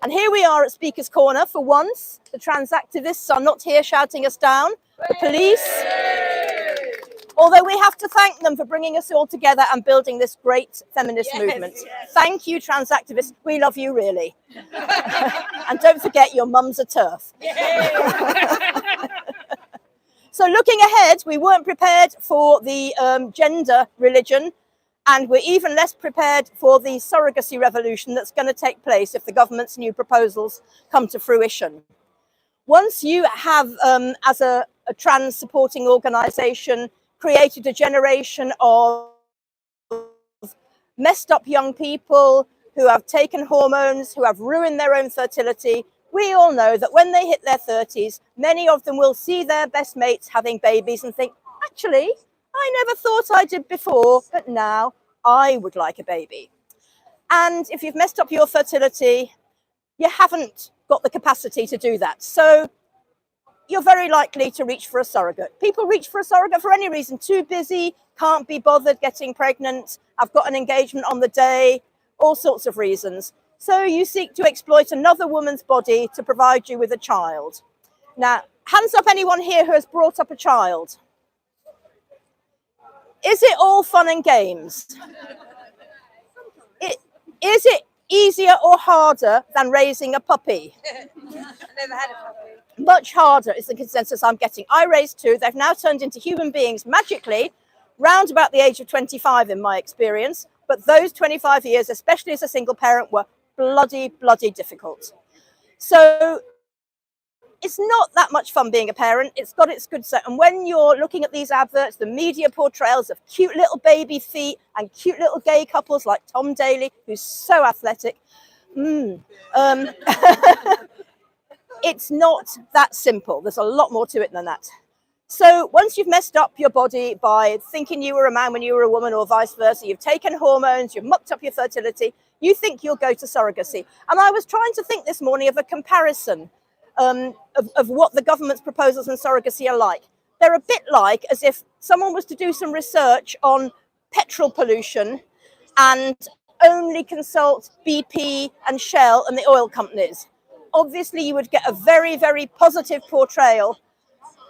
And here we are at Speaker's Corner for once. The trans activists are not here shouting us down. The police. Although we have to thank them for bringing us all together and building this great feminist movement. Yes. Thank you, trans activists. We love you, really. And don't forget, your mum's a TERF. So looking ahead, we weren't prepared for the gender religion, and we're even less prepared for the surrogacy revolution that's going to take place if the government's new proposals come to fruition. Once you have, as a trans supporting organisation, created a generation of messed up young people who have taken hormones, who have ruined their own fertility, we all know that when they hit their 30s, many of them will see their best mates having babies and think, actually, I never thought I did before, but now I would like a baby. And if you've messed up your fertility, you haven't got the capacity to do that. So you're very likely to reach for a surrogate. People reach for a surrogate for any reason. Too busy, can't be bothered getting pregnant, I've got an engagement on the day, all sorts of reasons. So you seek to exploit another woman's body to provide you with a child. Now, hands up anyone here who has brought up a child. Is it all fun and games? Is it easier or harder than raising a puppy? I've never had a puppy. Much harder is the consensus I'm getting. I raised two. They've now turned into human beings magically, round about the age of 25 in my experience. But those 25 years, especially as a single parent, were bloody difficult. So it's not that much fun being a parent. It's got its good side. And when you're looking at these adverts, the media portrayals of cute little baby feet and cute little gay couples like Tom Daley, who's so athletic. It's not that simple. There's a lot more to it than that. So once you've messed up your body by thinking you were a man when you were a woman or vice versa, you've taken hormones, you've mucked up your fertility, you think you'll go to surrogacy. And I was trying to think this morning of a comparison of what the government's proposals on surrogacy are like. They're a bit like as if someone was to do some research on petrol pollution and only consult BP and Shell and the oil companies. Obviously, you would get a very positive portrayal.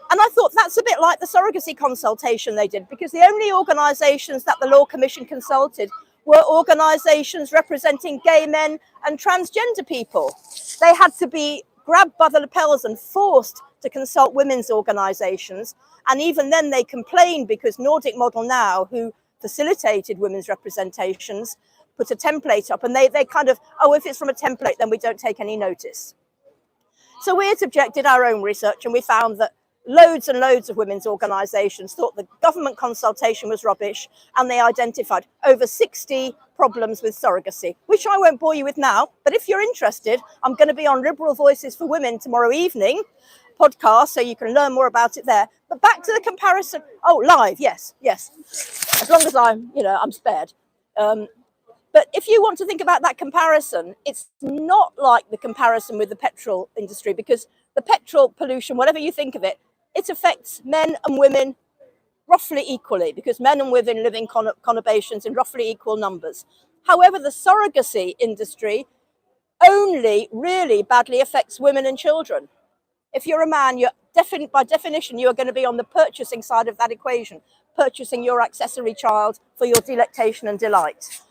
And I thought that's a bit like the surrogacy consultation they did, because the only organisations that the Law Commission consulted were organisations representing gay men and transgender people. They had to be grabbed by the lapels and forced to consult women's organisations. And even then they complained because Nordic Model Now, who facilitated women's representations, put a template up and they kind of, oh, if it's from a template, then we don't take any notice. So we had subjected our own research and we found that loads and loads of women's organisations thought the government consultation was rubbish, and they identified over 60 problems with surrogacy, which I won't bore you with now. But if you're interested, I'm going to be on Liberal Voices for Women tomorrow evening podcast, so you can learn more about it there. But back to the comparison. Oh, live, yes. As long as I'm spared. But if you want to think about that comparison, it's not like the comparison with the petrol industry, because the petrol pollution, whatever you think of it, it affects men and women roughly equally, because men and women live in conurbations in roughly equal numbers. However, the surrogacy industry only really badly affects women and children. If you're a man, by definition, you are going to be on the purchasing side of that equation, purchasing your accessory child for your delectation and delight.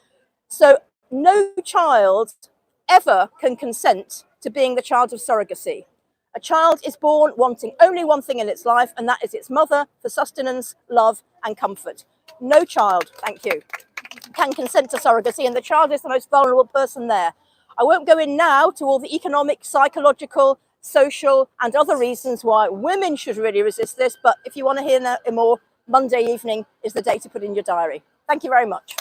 So no child ever can consent to being the child of surrogacy. A child is born wanting only one thing in its life, and that is its mother for sustenance, love, and comfort. No child, thank you, can consent to surrogacy, and the child is the most vulnerable person there. I won't go in now to all the economic, psychological, social, and other reasons why women should really resist this, but if you want to hear more, Monday evening is the day to put in your diary. Thank you very much.